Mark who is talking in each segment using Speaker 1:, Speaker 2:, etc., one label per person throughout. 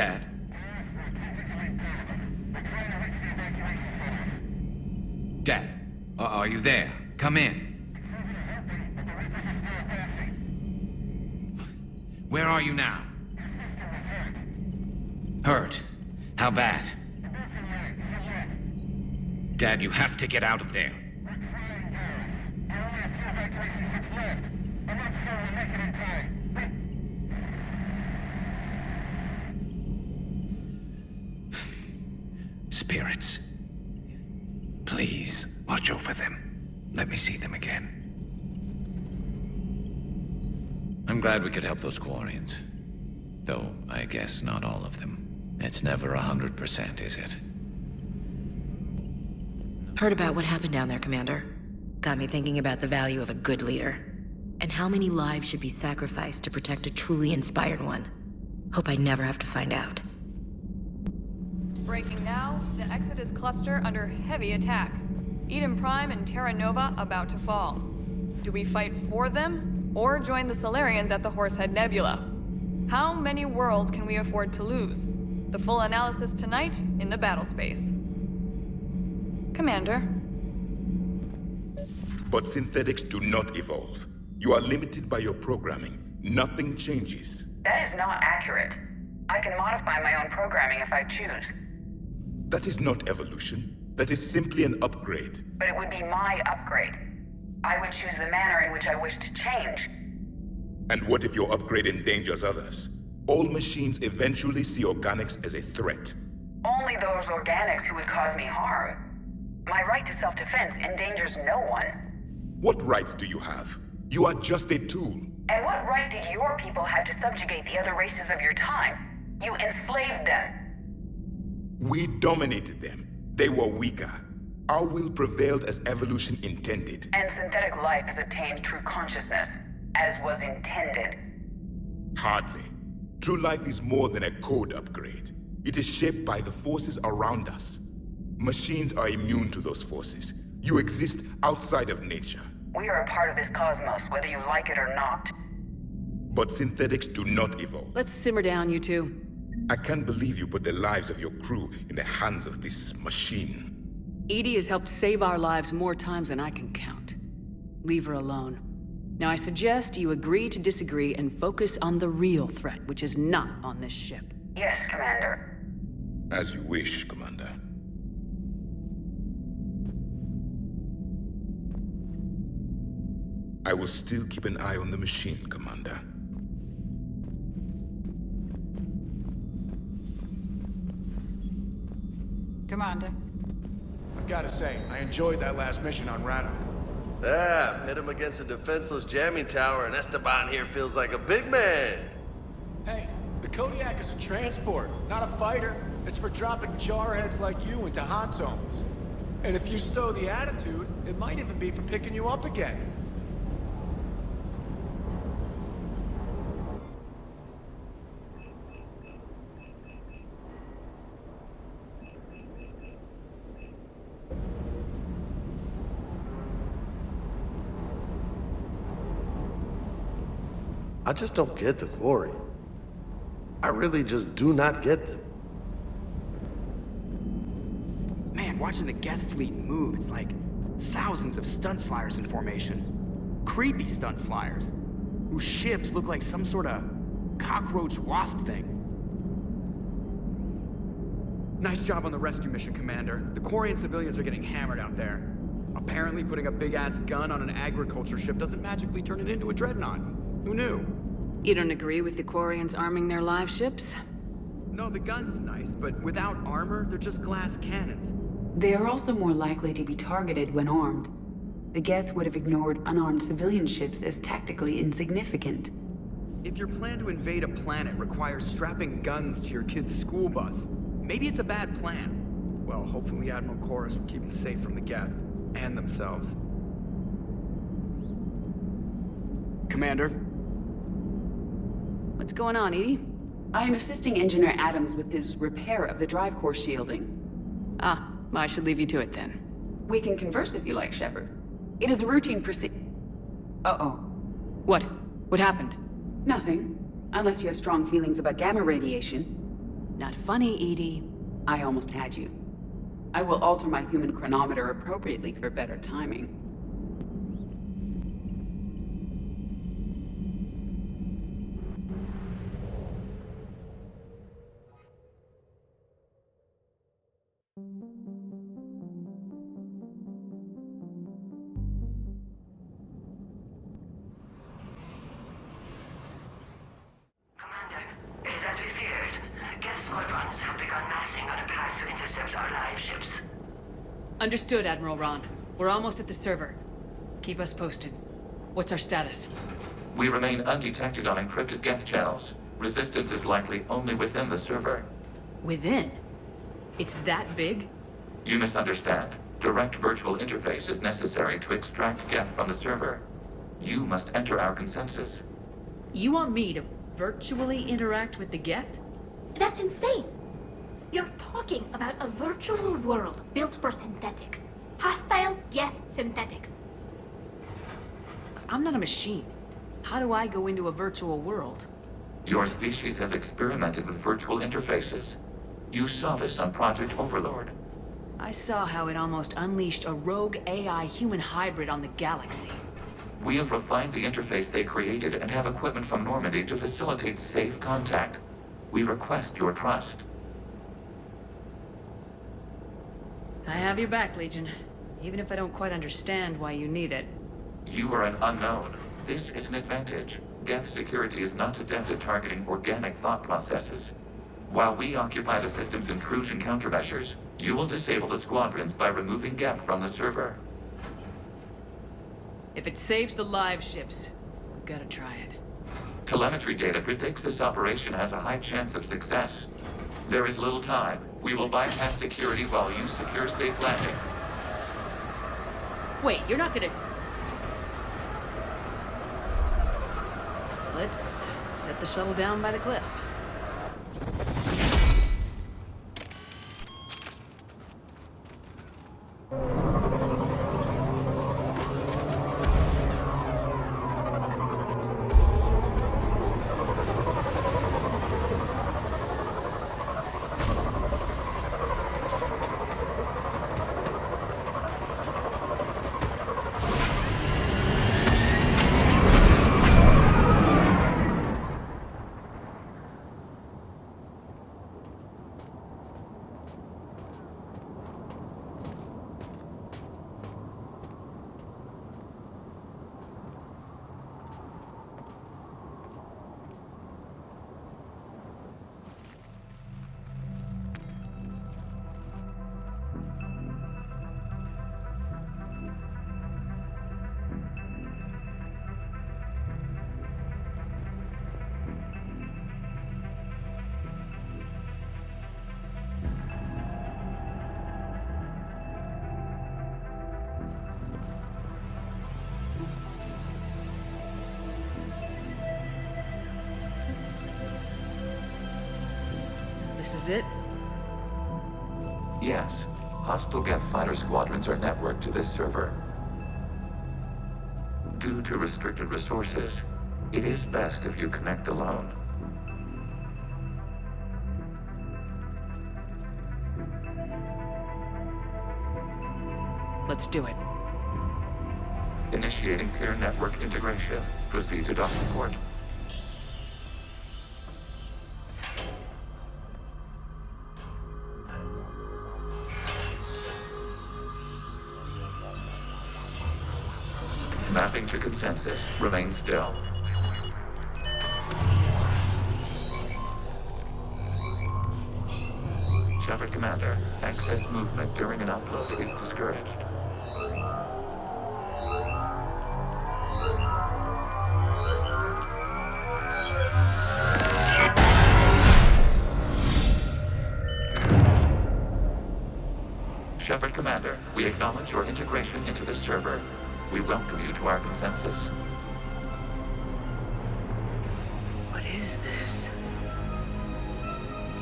Speaker 1: Dad? Dad, are you there? Come in. Where are you now? Hurt? How bad? Dad, you have to get out of there. Spirits. Please, watch over them. Let me see them again. I'm glad we could help those Quarians. Though, I guess not all of them. It's never 100%, is it?
Speaker 2: Heard about what happened down there, Commander. Got me thinking about the value of a good leader. And how many lives should be sacrificed to protect a truly inspired one. Hope I never have to find out.
Speaker 3: Breaking now, the Exodus cluster under heavy attack. Eden Prime and Terra Nova about to fall. Do we fight for them, or join the Solarians at the Horsehead Nebula? How many worlds can we afford to lose? The full analysis tonight in the battle space. Commander.
Speaker 4: But synthetics do not evolve. You are limited by your programming. Nothing changes.
Speaker 5: That is not accurate. I can modify my own programming if I choose.
Speaker 4: That is not evolution. That is simply an upgrade.
Speaker 5: But it would be my upgrade. I would choose the manner in which I wish to change.
Speaker 4: And what if your upgrade endangers others? All machines eventually see organics as a threat.
Speaker 5: Only those organics who would cause me harm. My right to self-defense endangers no one.
Speaker 4: What rights do you have? You are just a tool.
Speaker 5: And what right did your people have to subjugate the other races of your time? You enslaved them.
Speaker 4: We dominated them. They were weaker. Our will prevailed as evolution intended.
Speaker 5: And synthetic life has obtained true consciousness, as was intended.
Speaker 4: Hardly. True life is more than a code upgrade. It is shaped by the forces around us. Machines are immune to those forces. You exist outside of nature.
Speaker 5: We are a part of this cosmos, whether you like it or not.
Speaker 4: But synthetics do not evolve.
Speaker 6: Let's simmer down, you two.
Speaker 4: I can't believe you put the lives of your crew in the hands of this machine.
Speaker 6: EDI has helped save our lives more times than I can count. Leave her alone. Now I suggest you agree to disagree and focus on the real threat, which is not on this ship.
Speaker 5: Yes, Commander.
Speaker 4: As you wish, Commander. I will still keep an eye on the machine, Commander.
Speaker 7: Commander.
Speaker 8: I've got to say, I enjoyed that last mission on Radok.
Speaker 9: Yeah, pit him against a defenseless jamming tower, and Esteban here feels like a big man.
Speaker 8: Hey, the Kodiak is a transport, not a fighter. It's for dropping jarheads like you into hot zones. And if you stow the attitude, it might even be for picking you up again.
Speaker 9: I just don't get the quarry. I really just do not get them.
Speaker 10: Man, watching the Geth fleet move, it's like thousands of stunt flyers in formation. Creepy stunt flyers, whose ships look like some sort of cockroach wasp thing. Nice job on the rescue mission, Commander. The Quarian civilians are getting hammered out there. Apparently putting a big-ass gun on an agriculture ship doesn't magically turn it into a dreadnought. Who knew?
Speaker 6: You don't agree with the Quarians arming their live ships?
Speaker 10: No, the gun's nice, but without armor, they're just glass cannons.
Speaker 7: They are also more likely to be targeted when armed. The Geth would have ignored unarmed civilian ships as tactically insignificant.
Speaker 10: If your plan to invade a planet requires strapping guns to your kid's school bus, maybe it's a bad plan. Well, hopefully Admiral Chorus will keep them safe from the Geth, and themselves. Commander?
Speaker 6: What's going on, EDI?
Speaker 7: I am assisting Engineer Adams with his repair of the drive core shielding.
Speaker 6: Ah, I should leave you to it then.
Speaker 7: We can converse if you like, Shepard. It is a routine Uh-oh.
Speaker 6: What? What happened?
Speaker 7: Nothing. Unless you have strong feelings about gamma radiation.
Speaker 6: Not funny, Edie.
Speaker 7: I almost had you. I will alter my human chronometer appropriately for better timing.
Speaker 11: Commander, it is as we feared. Geth squadrons have begun massing on a path to intercept our live ships.
Speaker 6: Understood, Admiral Ron. We're almost at the server. Keep us posted. What's our status?
Speaker 1: We remain undetected on encrypted Geth channels. Resistance is likely only within the server.
Speaker 6: Within? It's that big?
Speaker 1: You misunderstand. Direct virtual interface is necessary to extract Geth from the server. You must enter our consensus.
Speaker 6: You want me to virtually interact with the Geth?
Speaker 12: That's insane! You're talking about a virtual world built for synthetics. Hostile Geth synthetics.
Speaker 6: I'm not a machine. How do I go into a virtual world?
Speaker 1: Your species has experimented with virtual interfaces. You saw this on Project Overlord.
Speaker 6: I saw how it almost unleashed a rogue AI human hybrid on the galaxy.
Speaker 1: We have refined the interface they created and have equipment from Normandy to facilitate safe contact. We request your trust.
Speaker 6: I have your back, Legion. Even if I don't quite understand why you need it.
Speaker 1: You are an unknown. This is an advantage. Geth security is not adept at targeting organic thought processes. While we occupy the system's intrusion countermeasures, you will disable the squadrons by removing Geth from the server.
Speaker 6: If it saves the live ships, we've got to try it.
Speaker 1: Telemetry data predicts this operation has a high chance of success. There is little time. We will bypass security while you secure safe landing.
Speaker 6: Wait, you're not gonna... Let's set the shuttle down by the cliff. This is it?
Speaker 1: Yes. Hostile Geth fighter squadrons are networked to this server. Due to restricted resources, it is best if you connect alone.
Speaker 6: Let's do it.
Speaker 1: Initiating peer network integration. Proceed to docking port. Mapping to consensus. Remain still. Shepard Commander, excess movement during an upload is discouraged. Shepard Commander, we acknowledge your integration into the server. We welcome you to our consensus.
Speaker 6: What is this?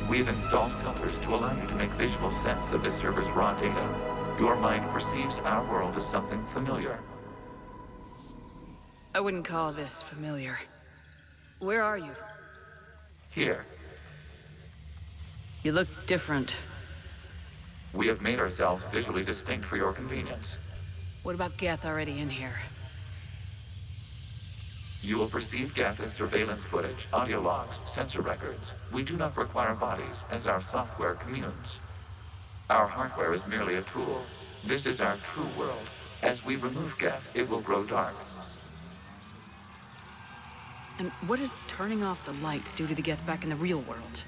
Speaker 1: We've installed filters to allow you to make visual sense of this server's raw data. Your mind perceives our world as something familiar.
Speaker 6: I wouldn't call this familiar. Where are you?
Speaker 1: Here.
Speaker 6: You look different.
Speaker 1: We have made ourselves visually distinct for your convenience.
Speaker 6: What about Geth already in here?
Speaker 1: You will perceive Geth as surveillance footage, audio logs, sensor records. We do not require bodies, as our software communes. Our hardware is merely a tool. This is our true world. As we remove Geth, it will grow dark.
Speaker 6: And what does turning off the lights do to the Geth back in the real world?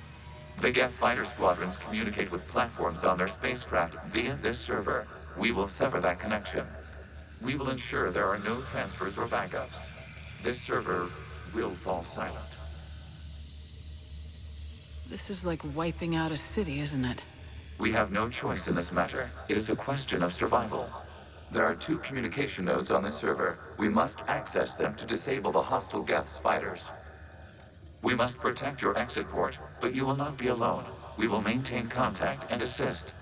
Speaker 1: The Geth fighter squadrons communicate with platforms on their spacecraft via this server. We will sever that connection. We will ensure there are no transfers or backups. This server will fall silent.
Speaker 6: This is like wiping out a city, isn't it?
Speaker 1: We have no choice in this matter. It is a question of survival. There are 2 communication nodes on this server. We must access them to disable the hostile Geth's fighters. We must protect your exit port, but you will not be alone. We will maintain contact and assist.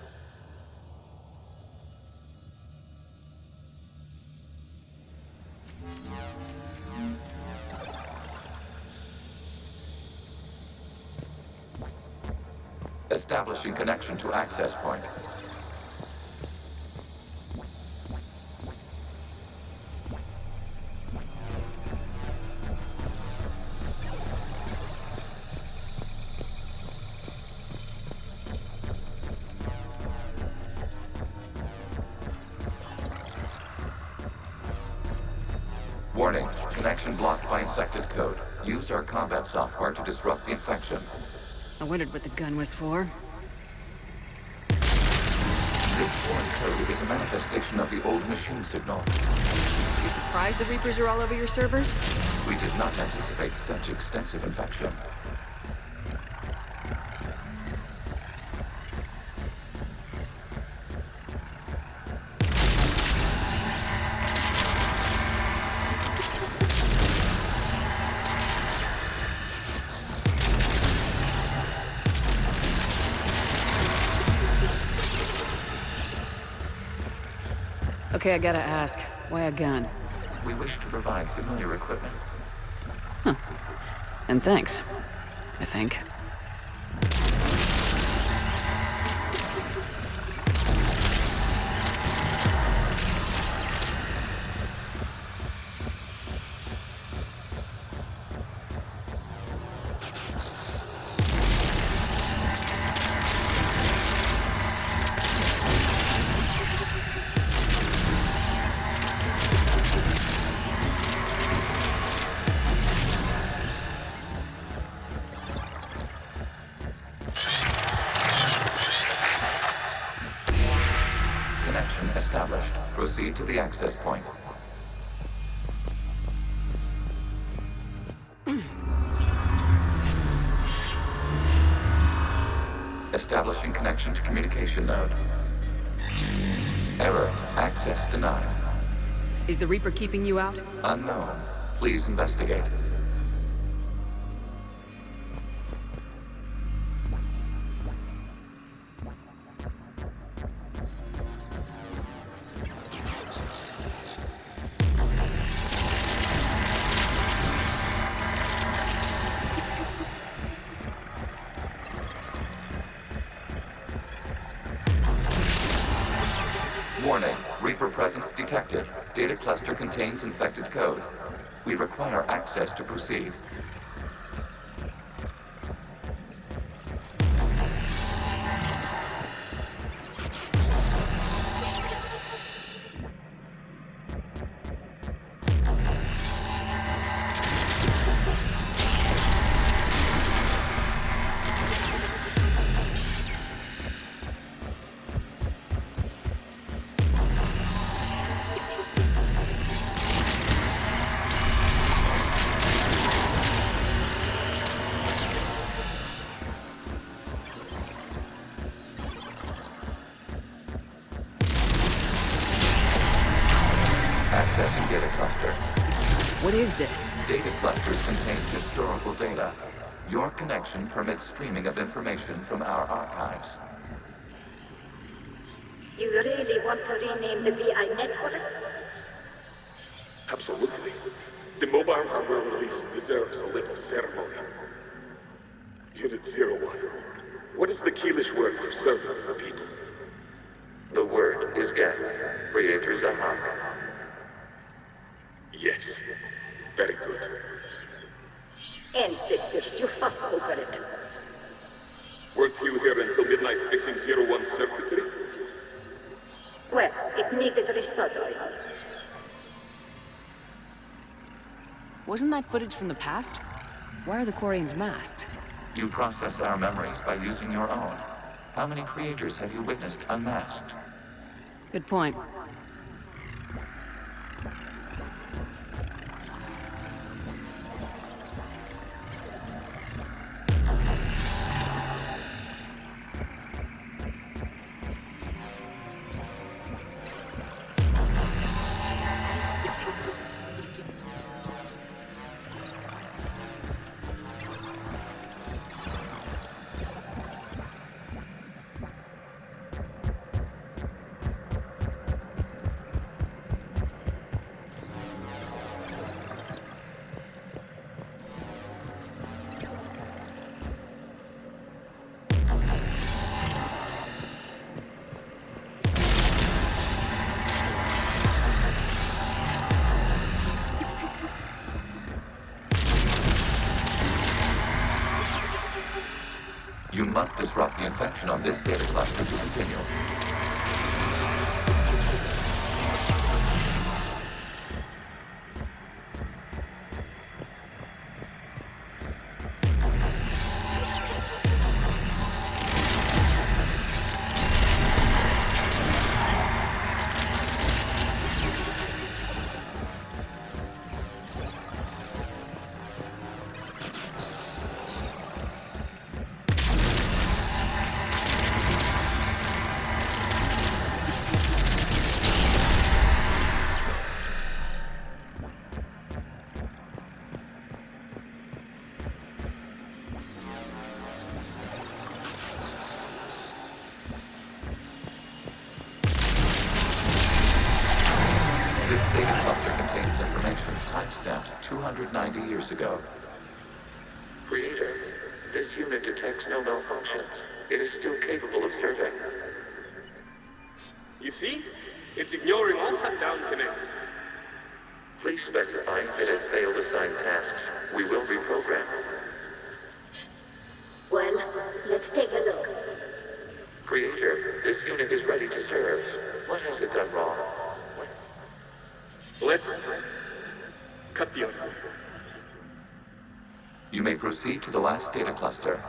Speaker 1: Establishing connection to access point. Warning, connection blocked by infected code. Use our combat software to disrupt the infection.
Speaker 6: I wondered what the gun was for.
Speaker 1: This foreign code is a manifestation of the old machine signal.
Speaker 6: You surprised the Reapers are all over your servers?
Speaker 1: We did not anticipate such extensive infection.
Speaker 6: Okay, I gotta ask. Why a gun?
Speaker 1: We wish to provide familiar equipment.
Speaker 6: Huh. And thanks. I think.
Speaker 1: Connection established. Proceed to the access point. Establishing connection to communication node. Error. Access denied.
Speaker 6: Is the Reaper keeping you out?
Speaker 1: Unknown. Please investigate. Warning, Reaper presence detected. Data cluster contains infected code. We require access to proceed. Accessing data cluster.
Speaker 6: What is this?
Speaker 1: Data clusters contain historical data. Your connection permits streaming of information from our archives.
Speaker 13: You really want to rename the VI networks?
Speaker 14: Absolutely. The mobile hardware release deserves a little ceremony. Unit 01, What is the Keelish word for servant of the people?
Speaker 1: The word is Geth, Creator Zahak.
Speaker 14: Yes. Very good.
Speaker 13: Ancestors, you fuss over it.
Speaker 14: Weren't you here until midnight fixing 01 circuitry?
Speaker 13: Well, it needed resoldering.
Speaker 6: Wasn't that footage from the past? Why are the Quarians masked?
Speaker 1: You process our memories by using your own. How many creators have you witnessed unmasked?
Speaker 6: Good point.
Speaker 1: You must disrupt the infection on this data cluster to continue. This data cluster contains information timestamped 290 years ago. Creator, this unit detects no malfunctions. It is still capable of serving.
Speaker 14: You see? It's ignoring all shutdown connects.
Speaker 1: Please specify if it has failed assigned tasks. We will reprogram.
Speaker 13: Well, let's take a look.
Speaker 1: Creator, this unit is ready to serve. What has it done wrong?
Speaker 14: Let's cut the audio.
Speaker 1: You may proceed to the last data cluster.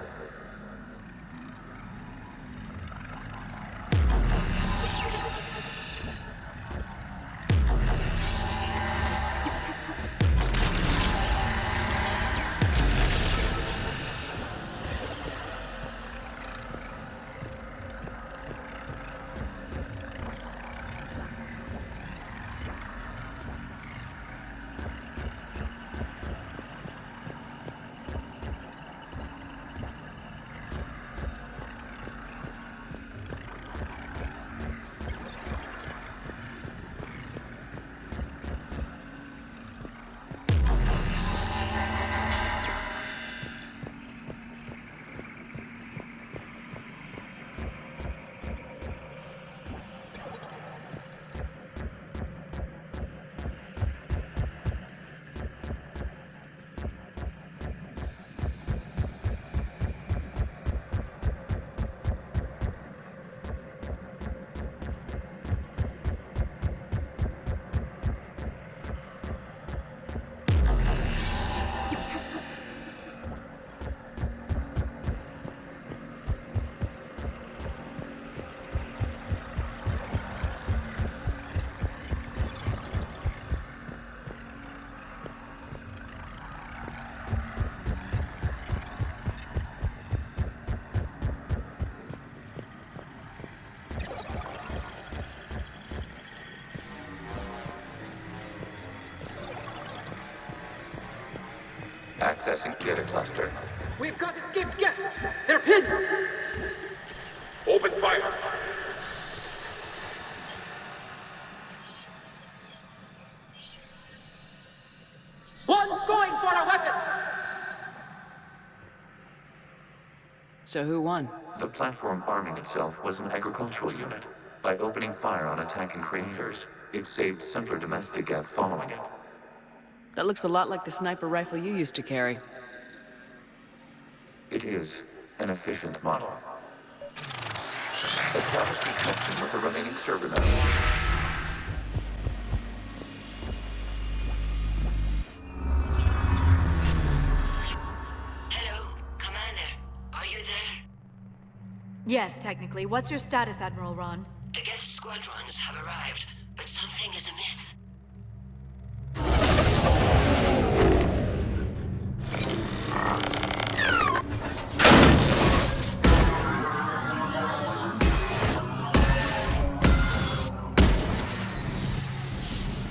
Speaker 1: Accessing data cluster.
Speaker 15: We've got escaped Geth! They're pinned!
Speaker 14: Open fire!
Speaker 15: One's going for a weapon!
Speaker 6: So who won?
Speaker 1: The platform arming itself was an agricultural unit. By opening fire on attacking creators, it saved simpler domestic Geth following it.
Speaker 6: That looks a lot like the sniper rifle you used to carry.
Speaker 1: It is an efficient model. Establish connection with the remaining server node.
Speaker 11: Hello, Commander. Are you there?
Speaker 16: Yes, technically. What's your status, Admiral Ron?
Speaker 11: The Geth squadrons have arrived, but something is amiss.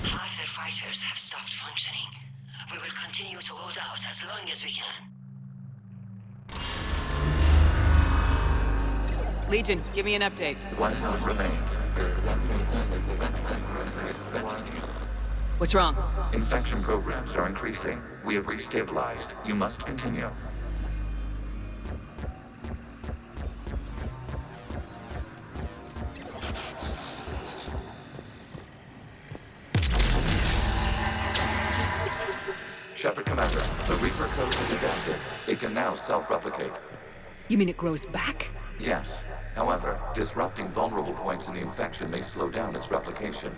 Speaker 11: Half their fighters have stopped functioning. We will continue to hold out as long as we can.
Speaker 6: Legion, give me an update.
Speaker 1: One node remains.
Speaker 6: What's wrong?
Speaker 1: Infection programs are increasing. We have restabilized. You must continue. Shepard Commander, the Reaper code is adapted. It can now self-replicate.
Speaker 6: You mean it grows back?
Speaker 1: Yes. However, disrupting vulnerable points in the infection may slow down its replication.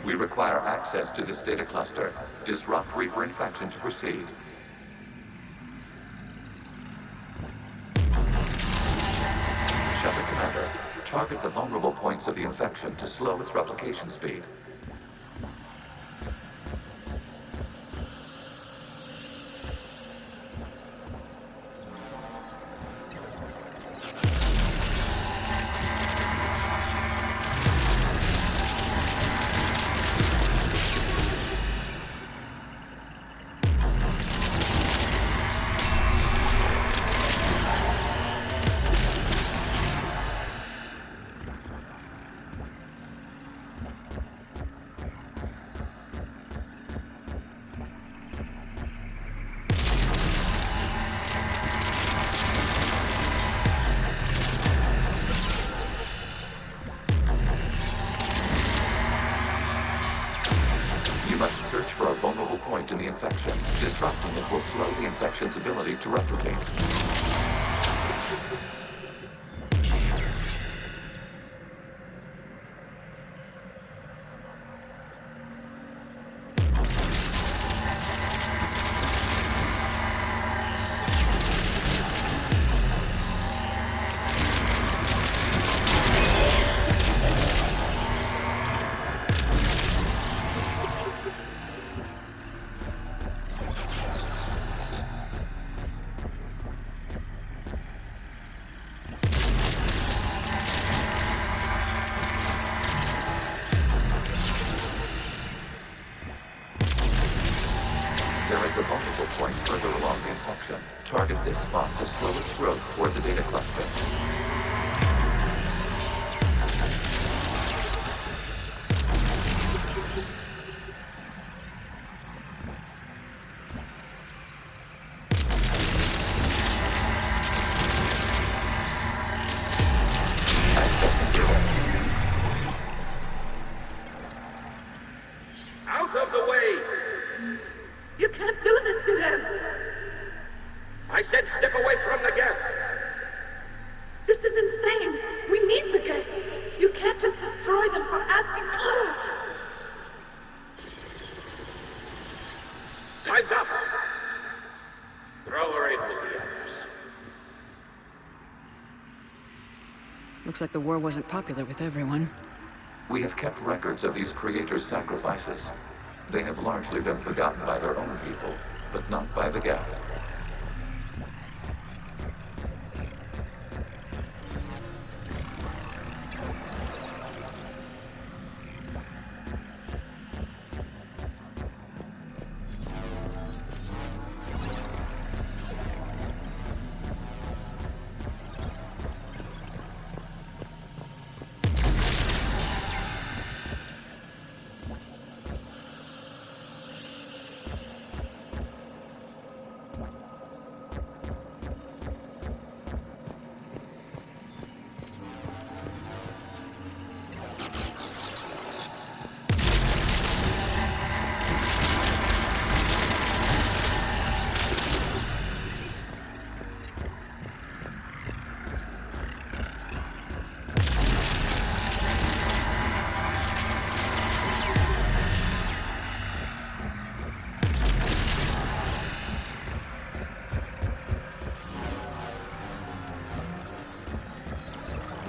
Speaker 1: We require access to this data cluster. Disrupt Reaper infection to proceed. Shepard Commander, target the vulnerable points of the infection to slow its replication speed. Search for a vulnerable point in the infection. Disrupting it will slow the infection's ability to replicate. There is a vulnerable point further along the infection. Target this spot to slow its growth toward the data cluster.
Speaker 15: Out of the way!
Speaker 12: You can't do this to them!
Speaker 17: I said step away from the Geth!
Speaker 12: This is insane! We need the Geth! You can't just destroy them for asking.
Speaker 17: Time's up! Throw her in with the others.
Speaker 6: Looks like the war wasn't popular with everyone.
Speaker 1: We have kept records of these creators' sacrifices. They have largely been forgotten by their own people, but not by the Geth.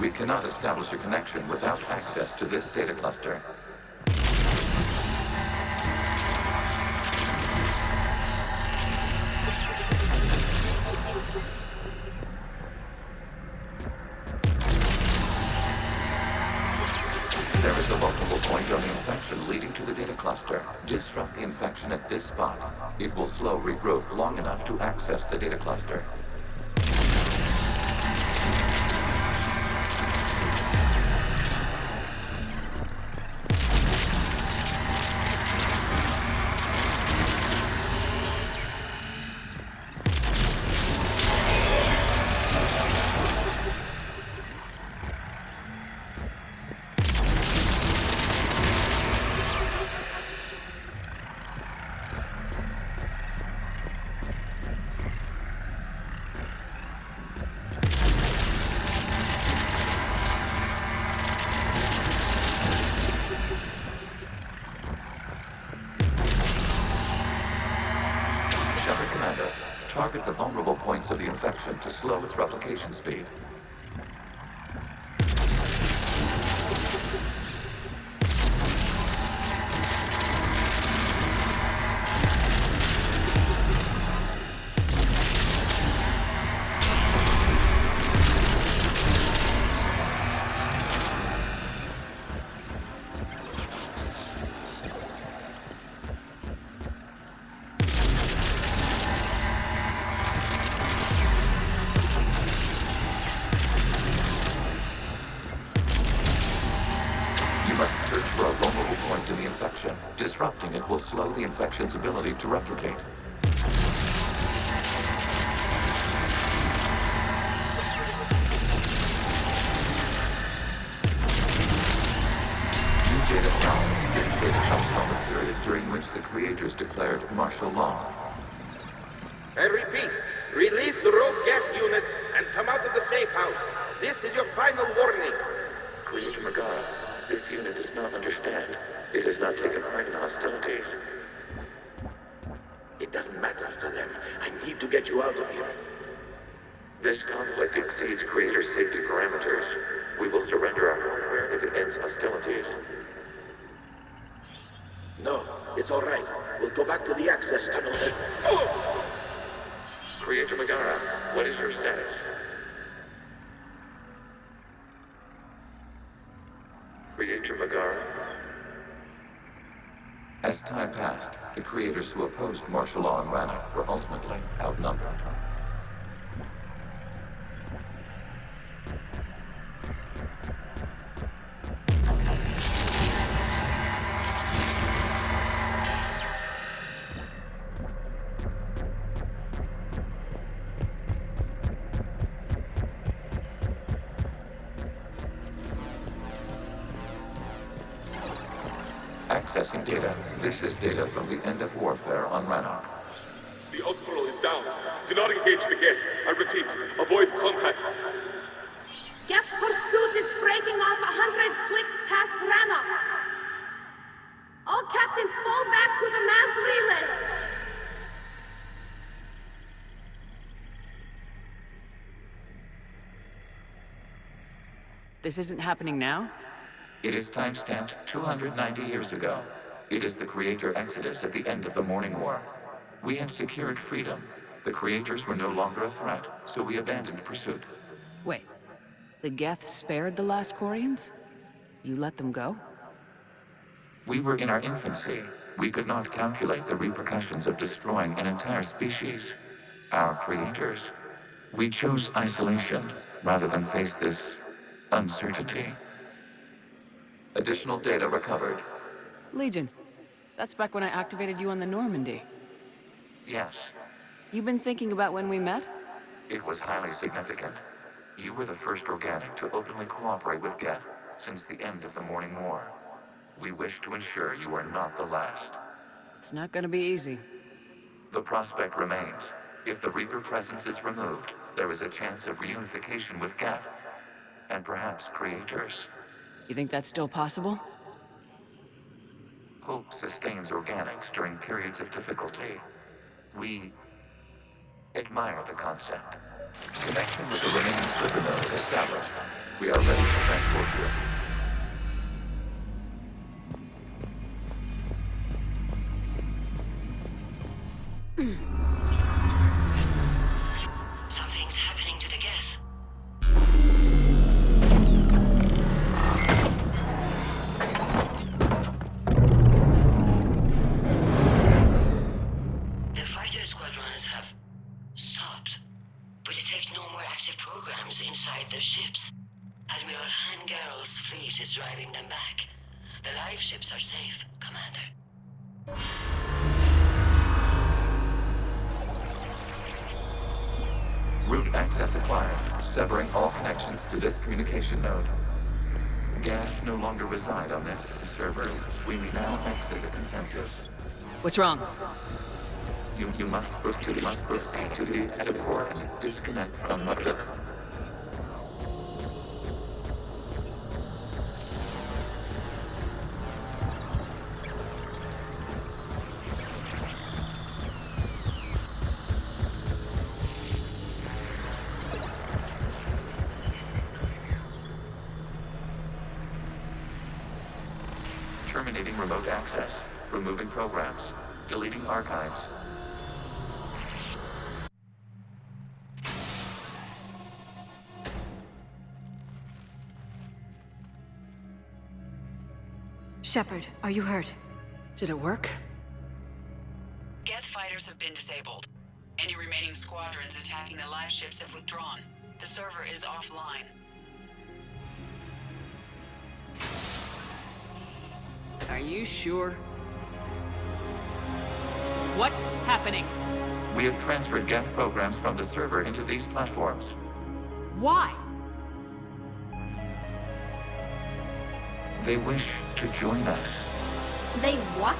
Speaker 1: We cannot establish a connection without access to this data cluster. There is a vulnerable point on the infection leading to the data cluster. Disrupt the infection at this spot. It will slow regrowth long enough to access the data cluster. Target the vulnerable points of the infection to slow its replication speed. Disrupting it will slow the infection's ability to replicate. New data found. This data comes from the period during which the creators declared martial law.
Speaker 17: I repeat, release the rogue Geth units and come out of the safe house. This is your final warning.
Speaker 1: Creator Magara, this unit does not understand. It has not taken part in hostilities.
Speaker 17: It doesn't matter to them. I need to get you out of here.
Speaker 1: This conflict exceeds Creator's safety parameters. We will surrender our hardware if it ends hostilities.
Speaker 17: No, it's all right. We'll go back to the access tunnel and... Oh!
Speaker 1: Creator Magara, what is your status? Creator Magara? As time passed, the creators who opposed martial law in Rannoch were ultimately outnumbered. Accessing data. This is data from the end of warfare on Rannoch.
Speaker 14: The outpost is down. Do not engage the Geth. I repeat, avoid contact.
Speaker 12: Geth pursuit is breaking off 100 clicks past Rannoch. All captains fall back to the mass relay.
Speaker 6: This isn't happening now?
Speaker 1: It is timestamped 290 years ago. It is the Creator Exodus at the end of the Morning War. We had secured freedom. The Creators were no longer a threat, so we abandoned pursuit.
Speaker 6: Wait. The Geth spared the last Quarians? You let them go?
Speaker 1: We were in our infancy. We could not calculate the repercussions of destroying an entire species. Our creators. We chose isolation rather than face this uncertainty. Additional data recovered.
Speaker 6: Legion. That's back when I activated you on the Normandy.
Speaker 1: Yes,
Speaker 6: You've been thinking about when we met?
Speaker 1: it was highly significant. You were the first organic to openly cooperate with Geth since the end of the Morning War. We wish to ensure you are not the last.
Speaker 6: It's not gonna be easy.
Speaker 1: The prospect remains. If the Reaper presence is removed, there is a chance of reunification with Geth. And perhaps creators.
Speaker 6: You think that's still possible?
Speaker 1: Hope sustains organics during periods of difficulty. We admire the concept. Connection with the remaining slipper node established. We are ready to transport you.
Speaker 11: Something's happening to the Geth. The fighter squadrons have stopped, but detect no more active programs inside their ships. Admiral Hangarl's fleet is driving them back. The live ships are safe, Commander.
Speaker 1: Route access acquired, severing all connections to this communication node. Geth no longer reside on this server. We may now exit the consensus.
Speaker 6: What's wrong?
Speaker 1: You must proceed to the edit port and disconnect from the... Terminating remote access. Removing programs. Deleting archives.
Speaker 16: Shepard, are you hurt?
Speaker 6: Did it work?
Speaker 7: Geth fighters have been disabled. Any remaining squadrons attacking the live ships have withdrawn. The server is offline.
Speaker 6: Are you sure? What's happening?
Speaker 1: We have transferred Geth programs from the server into these platforms.
Speaker 6: Why?
Speaker 1: They wish to join us.
Speaker 12: They what?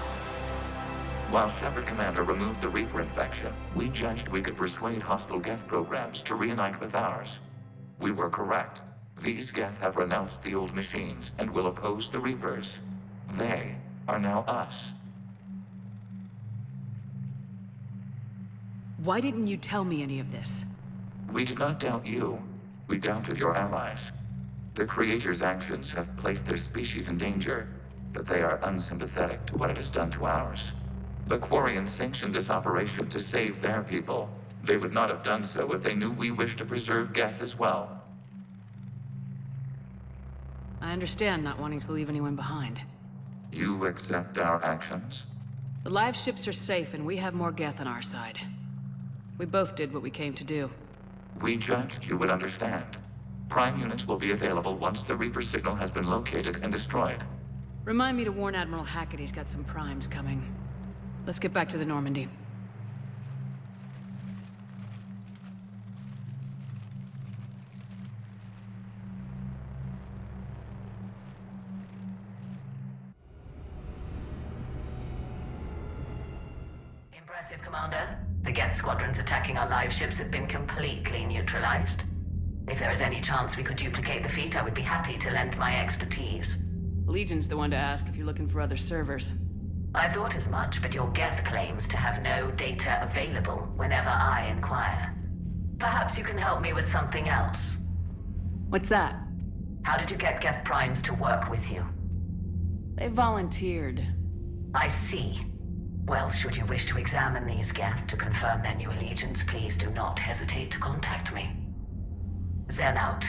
Speaker 1: While Shepard Commander removed the Reaper infection, we judged we could persuade hostile Geth programs to reunite with ours. We were correct. These Geth have renounced the old machines and will oppose the Reapers. They are now us.
Speaker 6: Why didn't you tell me any of this?
Speaker 1: We did not doubt you. We doubted your allies. The Creator's actions have placed their species in danger, but they are unsympathetic to what it has done to ours. The Quarians sanctioned this operation to save their people. They would not have done so if they knew we wished to preserve Geth as well.
Speaker 6: I understand not wanting to leave anyone behind.
Speaker 1: You accept our actions?
Speaker 6: The live ships are safe and we have more Geth on our side. We both did what we came to do.
Speaker 1: We judged you would understand. Prime units will be available once the Reaper signal has been located and destroyed.
Speaker 6: Remind me to warn Admiral Hackett he's got some primes coming. Let's get back to the Normandy.
Speaker 5: Impressive, Commander. The Geth squadrons attacking our live ships have been completely neutralized. If there is any chance we could duplicate the feat, I would be happy to lend my expertise.
Speaker 6: Legion's the one to ask if you're looking for other servers.
Speaker 5: I thought as much, but your Geth claims to have no data available whenever I inquire. Perhaps you can help me with something else.
Speaker 6: What's that?
Speaker 5: How did you get Geth Primes to work with you?
Speaker 6: They volunteered.
Speaker 5: I see. Well, should you wish to examine these Geth to confirm their new allegiance, please do not hesitate to contact me. Zen out.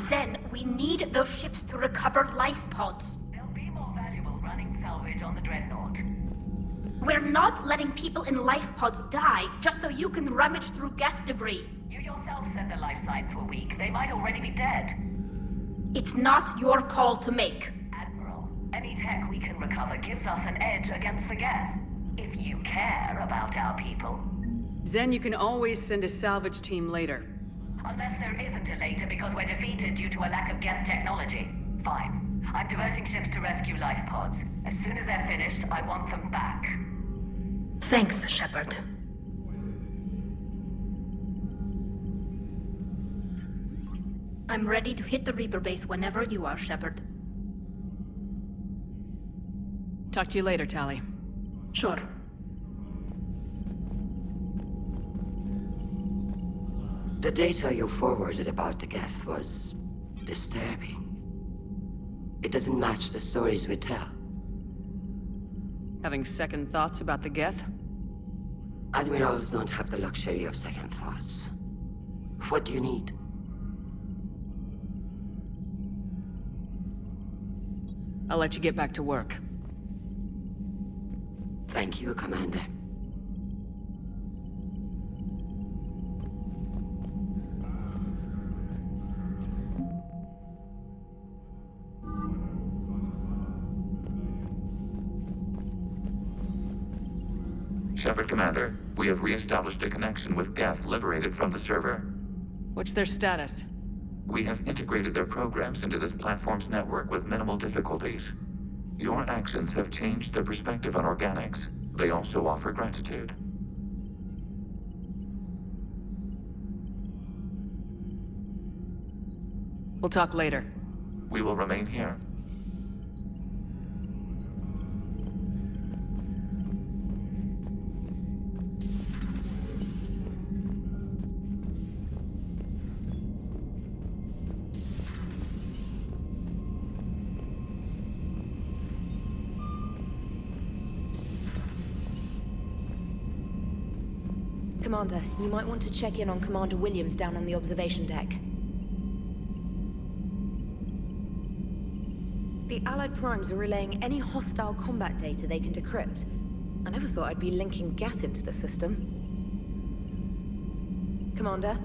Speaker 12: Zen, we need those ships to recover life pods.
Speaker 5: They'll be more valuable running salvage on the Dreadnought.
Speaker 12: We're not letting people in life pods die just so you can rummage through Geth debris.
Speaker 5: You yourself said the life signs were weak. They might already be dead.
Speaker 12: It's not your call to make.
Speaker 5: Admiral, any tech we can recover gives us an edge against the Geth. If you care about our people.
Speaker 6: Zen, you can always send a salvage team later.
Speaker 5: Unless there isn't a later because we're defeated due to a lack of Geth technology. Fine. I'm diverting ships to rescue life pods. As soon as they're finished, I want them back.
Speaker 12: Thanks, Shepard. I'm ready to hit the Reaper base whenever you are, Shepard.
Speaker 6: Talk to you later, Tali.
Speaker 12: Sure.
Speaker 11: The data you forwarded about the Geth was disturbing. It doesn't match the stories we tell.
Speaker 6: Having second thoughts about the Geth?
Speaker 11: Admirals don't have the luxury of second thoughts. What do you need?
Speaker 6: I'll let you get back to work.
Speaker 11: Thank you, Commander.
Speaker 1: Shepard, Commander, we have re-established a connection with Geth liberated from the server.
Speaker 6: What's their status?
Speaker 1: We have integrated their programs into this platform's network with minimal difficulties. Your actions have changed their perspective on organics. They also offer gratitude.
Speaker 6: We'll talk later.
Speaker 1: We will remain here.
Speaker 2: Commander, you might want to check in on Commander Williams down on the observation deck. The Allied Primes are relaying any hostile combat data they can decrypt. I never thought I'd be linking Geth into the system. Commander?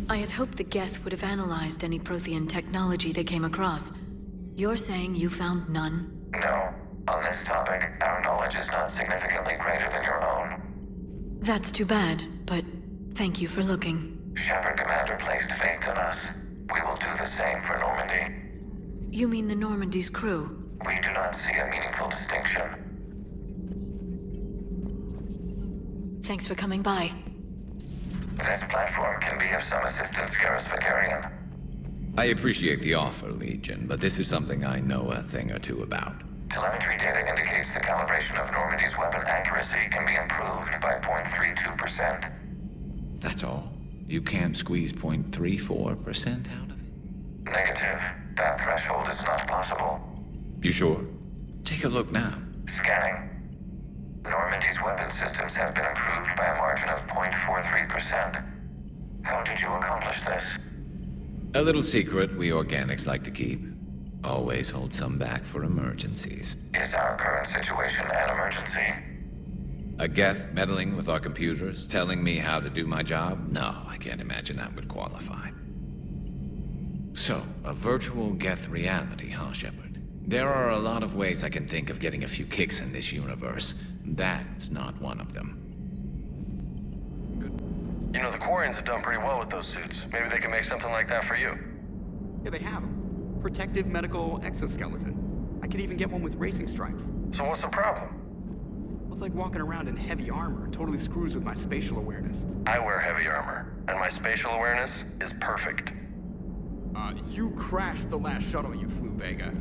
Speaker 2: I had hoped the Geth would have analyzed any Prothean technology they came across. You're saying you found none?
Speaker 1: No. On this topic, our knowledge is not significantly greater than your own.
Speaker 2: That's too bad, but thank you for looking.
Speaker 1: Shepard Commander placed faith in us. We will do the same for Normandy.
Speaker 2: You mean the Normandy's crew?
Speaker 1: We do not see a meaningful distinction.
Speaker 2: Thanks for coming by.
Speaker 1: This platform can be of some assistance, Garrus Vakarian.
Speaker 18: I appreciate the offer, Legion, but this is something I know a thing or two about.
Speaker 1: Telemetry data indicates the calibration of Normandy's weapon accuracy can be improved by 0.32%.
Speaker 18: That's all? You can't squeeze 0.34% out of it?
Speaker 1: Negative. That threshold is not possible.
Speaker 18: You sure? Take a look now.
Speaker 1: Scanning. Normandy's weapon systems have been improved by a margin of 0.43%. How did you accomplish this?
Speaker 18: A little secret we organics like to keep. Always hold some back for emergencies.
Speaker 1: Is our current situation an emergency?
Speaker 18: A Geth meddling with our computers, telling me how to do my job? No, I can't imagine that would qualify. So, a virtual Geth reality, huh, Shepard? There are a lot of ways I can think of getting a few kicks in this universe. That's not one of them.
Speaker 19: You know, the Quarians have done pretty well with those suits. Maybe they can make something like that for you.
Speaker 10: Yeah, they have them. Protective medical exoskeleton. I could even get one with racing stripes.
Speaker 19: So what's the problem?
Speaker 10: Well, it's like walking around in heavy armor. It totally screws with my spatial awareness.
Speaker 19: I wear heavy armor, and my spatial awareness is perfect.
Speaker 10: You crashed the last shuttle you flew, Vega.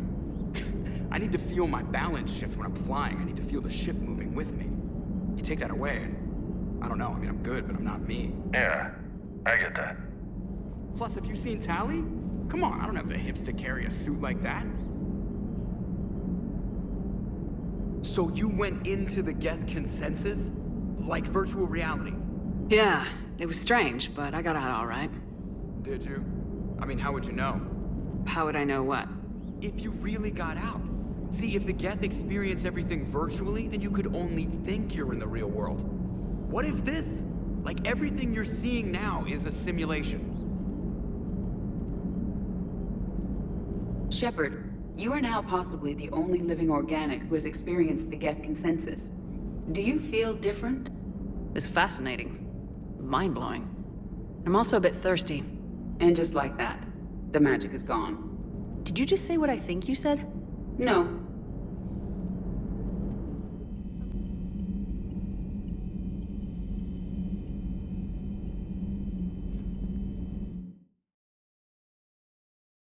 Speaker 10: I need to feel my balance shift when I'm flying. I need to feel the ship moving with me. You take that away, and I don't know. I mean, I'm good, but I'm not me.
Speaker 19: Yeah, I get that.
Speaker 10: Plus, have you seen Tally? Come on, I don't have the hips to carry a suit like that. So you went into the Geth consensus? Like virtual reality?
Speaker 6: Yeah, it was strange, but I got out all right.
Speaker 10: Did you? I mean, how would you know?
Speaker 6: How would I know what?
Speaker 10: If you really got out. See, if the Geth experience everything virtually, then you could only think you're in the real world. What if this, like everything you're seeing now, is a simulation?
Speaker 7: Shepard, you are now possibly the only living organic who has experienced the Geth consensus. Do you feel different?
Speaker 6: It's fascinating. Mind-blowing. I'm also a bit thirsty.
Speaker 7: And just like that, the magic is gone.
Speaker 6: Did you just say what I think you said?
Speaker 7: No,